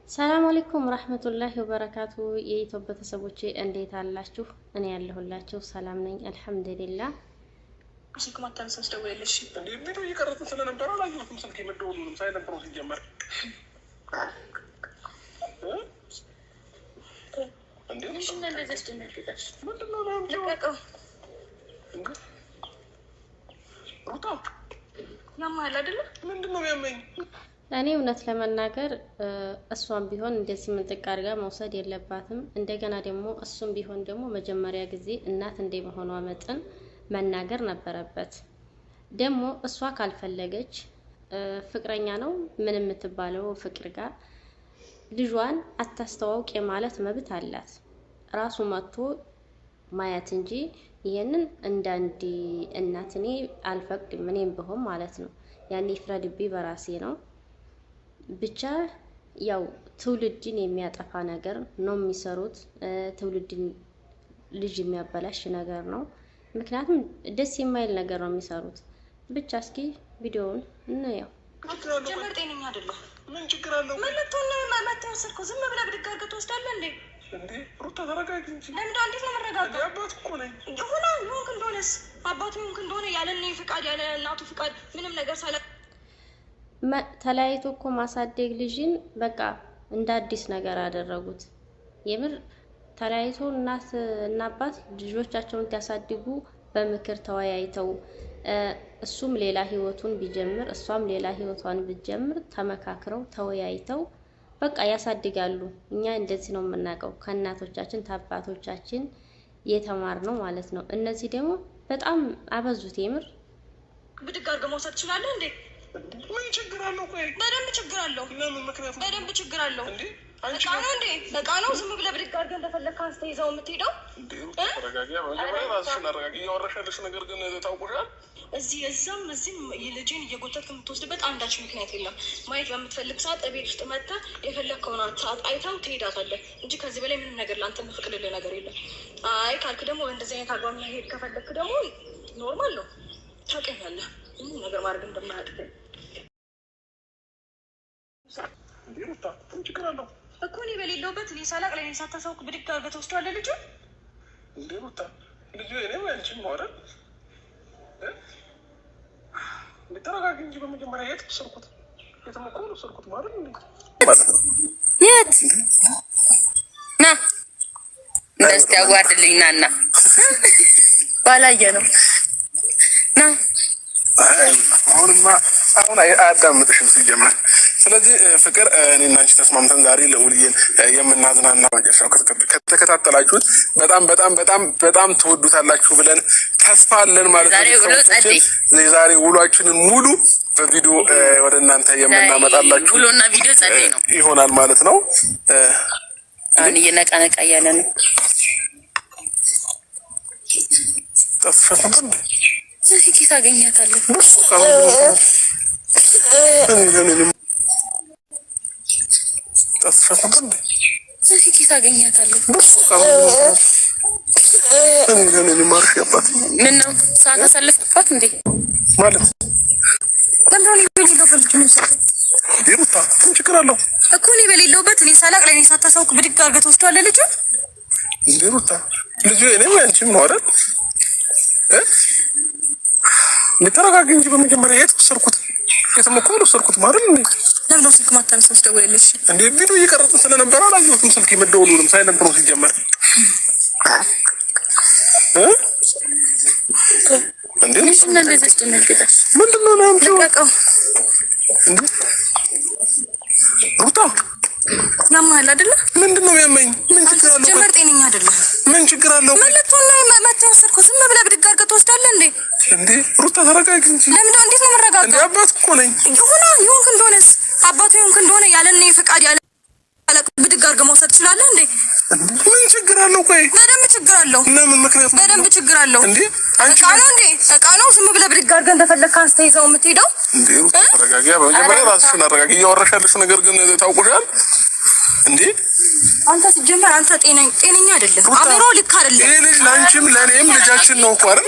ሰላም አለይኩም ወራህመቱላሂ ወበረካቱ የኢትዮጵያ ቤተሰቦቼ እንዴት አላችሁ? እኔ ያለሁላችሁ ሰላም ነኝ አልሐምዱሊላህ። ስልክ ማታነሳስ ደውላለሽ እንዴ? ቪዲዮ እየቀረጽን ስለነበረ አላየሁትም። ስልክ የመደወሉንም ሳይነበረው ሲጀመር እንዴ እሺ፣ እንደዚህ አስደነግጣሽ ምንድነው ነው ልቀቀው እንዴ? ሩታ ያማል አይደለ? ምንድነው ያመኝ? እኔ እውነት ለመናገር እሷም ቢሆን እንደዚህ ምንጥቅ አድርጋ መውሰድ የለባትም። እንደገና ደግሞ እሱም ቢሆን ደግሞ መጀመሪያ ጊዜ እናት እንደመሆኗ መጠን መናገር ነበረበት። ደግሞ እሷ ካልፈለገች ፍቅረኛ ነው ምን የምትባለው ፍቅር ጋር ልጇን አታስተዋውቅ የማለት መብት አላት። ራሱ መጥቶ ማየት እንጂ ይሄንን እንዳንዲ እናት እኔ አልፈቅድም። እኔም ቢሆን ማለት ነው ያኔ ፍረድቤ በራሴ ነው። ብቻ ያው ትውልድን የሚያጠፋ ነገር ነው የሚሰሩት። ትውልድን ልጅ የሚያበላሽ ነገር ነው። ምክንያቱም ደስ የማይል ነገር ነው የሚሰሩት። ብቻ እስኪ ቪዲዮውን እንየው። ጀመር ጤነኛ አይደለም። ምን ችግር አለው? ምን ልትሆን ነው? ማታወሰድከው ዝም ብለህ ብድግ አድርገህ ትወስዳለህ እንዴ? እንዴ ሩታ ተረጋጊ እንጂ። ለምን እንዴት ነው መረጋጋት? አባት እኮ ነኝ። ይሁን ይሁን እንደሆነስ አባቱ ይሁን እንደሆነ ያለ እኔ ፍቃድ ያለ እናቱ ፍቃድ ምንም ነገር ሳላ ተለያይቶ እኮ ማሳደግ ልጅን በቃ እንደ አዲስ ነገር አደረጉት። የምር ተለያይቶ እናት እና አባት ልጆቻቸውን ሲያሳድጉ በምክር ተወያይተው እሱም ሌላ ህይወቱን ቢጀምር እሷም ሌላ ህይወቷን ብትጀምር ተመካክረው ተወያይተው በቃ ያሳድጋሉ። እኛ እንደዚህ ነው የምናውቀው ከእናቶቻችን ከአባቶቻችን የተማርነው ማለት ነው። እነዚህ ደግሞ በጣም አበዙት። የምር ብድግ አድርገህ መውሰድ ትችላለህ እንዴ? ምን ችግር አለው? ቆይ በደንብ ችግር አለው። ለምን ምክንያት? በደንብ ችግር አለው እንዴ? አንቺ ነው እንዴ? በቃ ነው ዝም ብለህ ብድግ አድርገህ እንደፈለግህ አንስተህ ይዘው የምትሄደው? ተረጋጊ። መጀመሪያ ራስሽን አረጋጊ። እያወራሽ ያለሽ ነገር ግን ታውቁሻል። እዚህ እዛም እዚህም የልጄን እየጎተትክ የምትወስድበት አንዳች ምክንያት የለም። ማየት በምትፈልግ ሰዓት እቤት ውስጥ መጥተህ የፈለግከውን ሰዓት አይተው ትሄዳታለህ እንጂ ከዚህ በላይ ምንም ነገር ለአንተ የምፈቅድልህ ነገር የለም። አይ ካልክ ደግሞ እንደዚህ አይነት አግባብ መሄድ ከፈለግክ ደግሞ ኖርማል ነው። ታውቀኛለህ ምንም ነገር ማድረግ እንደማያቅተኝ እኮ እኔ በሌለውበት እኔ ሳላቅ ለእኔ ሳታሳውቅ ብድግ አድርገህ ትወስደዋለህ ልጁ። እንዴ ሩታ ልጁ እኔ አንቺም ማውረድ ተረጋጊ እንጂ በመጀመሪያ የት ወሰድኩት? የተመኮ ወሰድኩት ማለት ነው። የት ና እንደዚህ ያጓርድልኝ ናና ባላየ ነው ና አሁን አያዳምጥሽም ሲጀመር። ስለዚህ ፍቅር እኔና አንቺ ተስማምተን ዛሬ ልዑልዬን የምናዝናና መጨረሻው ከተከታተላችሁት በጣም በጣም በጣም በጣም ትወዱታላችሁ ብለን ተስፋ አለን ማለት ነው። የዛሬ ውሏችንን ሙሉ በቪዲዮ ወደ እናንተ የምናመጣላችሁ ውሎና ቪዲዮ ጸደይ ነው ይሆናል ማለት ነው። አሁን እየነቃነቃ እያለ ነው። ተስፋ ኬት አገኛታለሁ ኬት አገኛታለሁ። ምን ነው ሰዓት አሳለፍክባት እንዴ? ማለት ሩታ ምን ችግር አለው እኮ እኔ በሌለውበት እኔ ሳላቅ ለእኔ ሳታሳውቅ ብድግ አድርገህ ትወስደዋለህ ልጁ። እንዴ ሩታ ልጁ እኔም አንቺም ነው አይደል? ተረጋጊ እንጂ በመጀመሪያ የት ወሰድኩት? የተመኮሉ ወሰድኩት ማለት ነው። ለምን ነው ስልክ ማታነሳው? ደውላለሽ እንዴ? ቪዲዮ እየቀረጽን ስለነበረ አላየሁትም። ስልክ የመደወሉንም ሳይለንት ነው ሲጀመር። እንዴ ምንድነው እንደዚህ አስደነግጣሽ? ምንድነው ነው አንቺ? እንዴ ሩታ ያማል አይደለ? ምንድነው ያመኝ? ምን ችግር አለው? ጀመር ጤነኛ አይደለም። ምን ችግር አለው? ምን ልትሆን ነው? ማታወሰድከው ዝም ብለህ ብድግ አድርገህ ትወስዳለህ እንዴ? እንዴ ሩታ ተረጋጊ እንጂ። ለምን እንዴት ነው መረጋጋት? እንዴ አባት እኮ ነኝ። ይሁን እንደሆነስ አባቱ ይሁን እንደሆነ ያለ እኔ ፍቃድ ያለ ብድግ አድርገህ መውሰድ ትችላለህ እንዴ? ምን ችግር አለው? ቆይ በደንብ ችግር አለው። ለምን ምክንያት? በደንብ ችግር አለው። እንዴ አንቺ እቃ ነው ዝም ብለህ ብድግ አድርገህ እንደፈለግህ አንስተህ ይዘው የምትሄደው? እንዴ ተረጋጊ። በመጀመሪያ ራስሽን አረጋጊ። እያወራሽ ያለሽው ነገር ግን ታውቁሻል እንዴ? አንተ ሲጀመር አንተ ጤነኛ አይደለም። አእምሮ ልክ አይደለም። ይሄ ልጅ ለአንቺም ለእኔም ልጃችን ነው እኮ አይደል?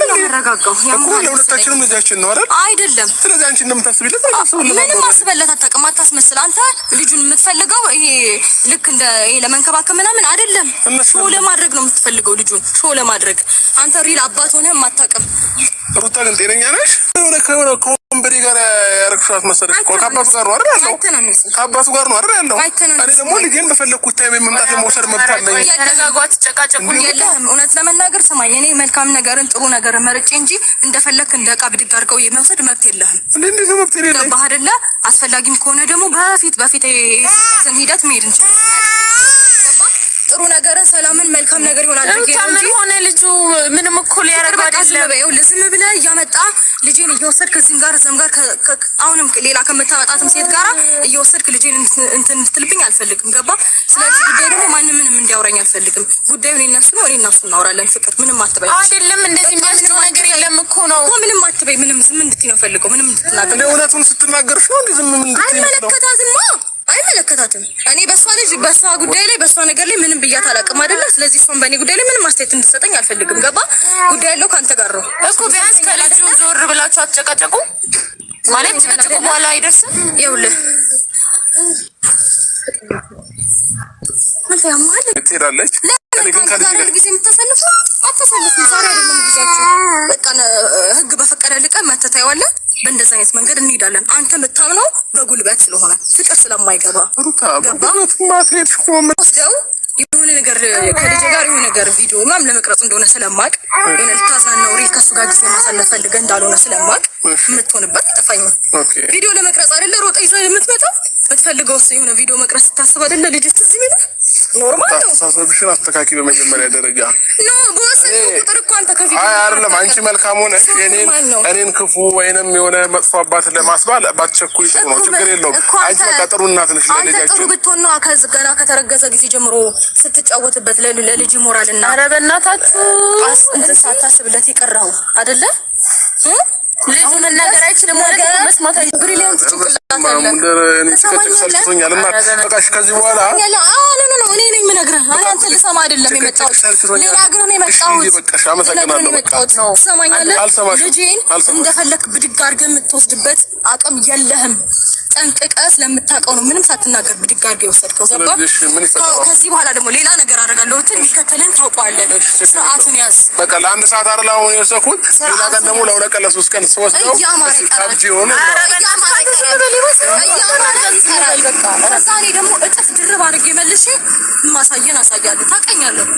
እኮ ለሁለታችንም ልጃችን ነው አይደል? አይደለም። ስለዚህ አንቺ እንደምታስቢለት ምንም አስበለት አታውቅም። አታስመስል። አንተ ልጁን የምትፈልገው ይሄ ልክ እንደ ለመንከባከብ ምናምን አይደለም። ሾው ለማድረግ ነው የምትፈልገው ልጁን ሾው ለማድረግ። አንተ ሪል አባት ሆነህ የማታውቅም። ሩታ ግን ጤነኛ ነሽ? ከሆነ ከወንበዴ ጋር ያረግሻት መሰለሽ እኮ ከአባቱ ጋር ነው አይደል ያለው? ከአባቱ ጋር ነው አይደል ያለው? እኔ ደግሞ ልጄን በፈለኩት ታይም መምጣት የመውሰድ መብት አለኝ። ያደጋጓት ጨቃጨቁን የለህም። እውነት ለመናገር ስማኝ፣ እኔ መልካም ነገርን ጥሩ ነገርን መርጬ እንጂ እንደፈለክ እንደ ዕቃ ብድግ አድርገው የመውሰድ መብት የለህም። እንዴት ነው መብት የለኝም? ገባህ አይደለ? አስፈላጊም ከሆነ ደግሞ በፊት ሂደት መሄድ እንችላለን። ጥሩ ነገርን ሰላምን መልካም ነገር ይሆናል። ምን ሆነ ልጁ ምንም እኮ ሊያረጋ አይደለም። ዝም ብለህ እያመጣ ልጄን እየወሰድክ ከዚህም ጋር እዛም ጋር አሁንም ሌላ ከምታመጣትም ሴት ጋር እየወሰድክ ልጄን እንትን እንድትልብኝ አልፈልግም። ገባ? ስለዚህ ጉዳይ ደግሞ ማንም ምንም እንዲያወራኝ አልፈልግም። ጉዳዩ እኔ እና እሱ ነው። እኔ እና እሱ እናወራለን። ፍቅር ምንም አትበይ። አይደለም እንደዚህ የሚያስብ ነገር የለም እኮ ነው። ምንም አትበይ። ምንም ዝም እንድትይ ነው ፈልገው። ምንም እንድትናገር እንደ እውነቱን ስትናገርሽ ነው እንዴ ዝም እንድትይ ነው? አይመለከታትም። እኔ በሷ ጉዳይ ላይ በሷ ነገር ላይ ምንም ብያት አላውቅም አይደለ? ስለዚህ እሷን በእኔ ጉዳይ ላይ ምንም አስተያየት እንድትሰጠኝ አልፈልግም። ገባ? ጉዳይ ያለው ካንተ ጋር ነው እኮ። ቢያንስ ከልጁ ዞር ብላችሁ አትጨቃጨቁ ማለት ጭቅጭቁ በኋላ አይደርስም። ይኸውልህ አንተ ያማል ትሄዳለች። እኔ ግን ከዚህ ጊዜ የምታሳልፈው አታሳልፍም። ዛሬ አይደለም ጊዜያችሁ። በቃ ህግ በፈቀደልህ ቀን መተህ ታየዋለህ። በእንደዛ አይነት መንገድ እንሄዳለን። አንተ የምታምነው በጉልበት ስለሆነ ፍቅር ስለማይገባ ገባ? ወስደው የሆነ ነገር ከልጄ ጋር የሆነ ነገር ቪዲዮ ምናምን ለመቅረጽ እንደሆነ ስለማቅ የሆነ ልታዝናናው ሪል ከሱ ጋር ጊዜ ማሳለፍ ፈልገህ እንዳልሆነ ስለማቅ የምትሆንበት አይጠፋኝም። ቪዲዮ ለመቅረጽ አይደለ ሮጠ ይዘህ የምትመጣው? የምትፈልገው የሆነ ቪዲዮ መቅረጽ ስታስብ አይደለ ልጅ ትዝ የሚልህ? ኖርማል ነው። አስተሳሰብሽን አስተካኪ በመጀመሪያ ደረጃ ኖ ቦስ ቁጥር እኮ አንተ ከፊት አይደለም። አንቺ መልካም ሆነሽ እኔን ክፉ ወይንም የሆነ መጥፎ አባት ለማስባል ባትቸኩይ ጥሩ ነው። ችግር የለውም። አንቺ በቃ ጥሩ እናት ነሽ ለልጃችን። ጥሩ ብትሆን ነው ገና ከተረገዘ ጊዜ ጀምሮ ስትጫወትበት ለልጅ ሞራልና ኧረ በእናታችሁ እንትን ሳታስብለት የቀረው አይደለ? ልጁ መናገር አይችልም ማለት መስማት አይችልም። ብሪሊያንት ጭንቅላት ሰልችቶኛል እና በቃሽ ከዚህ በኋላ እኔ ነኝ የምነግርህ። አንተ ልሰማ አይደለም የመጣሁት፣ ልነግርህ ነው የመጣሁት። በቃሽ፣ አመሰግናለሁ። ትሰማኛለህ? ልጄን እንደፈለክ ብድግ አድርገህ የምትወስድበት አቅም የለህም። ጠንቅቀህ ስለምታውቀው ነው ምንም ሳትናገር ብድግ አድርገህ የወሰድከው። ገባህ? ከዚህ በኋላ ደግሞ ሌላ ነገር አደርጋለሁ ብትል የሚከተልን ታውቀዋለህ። ስርዓቱን ያዝ። በቃ ለአንድ ሰዓት አይደል አሁን የወሰድኩት፣ ሌላ ቀን ደግሞ ለሁለት ቀን ለሶስት ቀን ስወስደው ካብጂ ሆነ ከዛ እኔ ደግሞ እጥፍ ድርብ አድርጌ መልሼ ማሳየን አሳያለሁ። ታውቀኛለህ።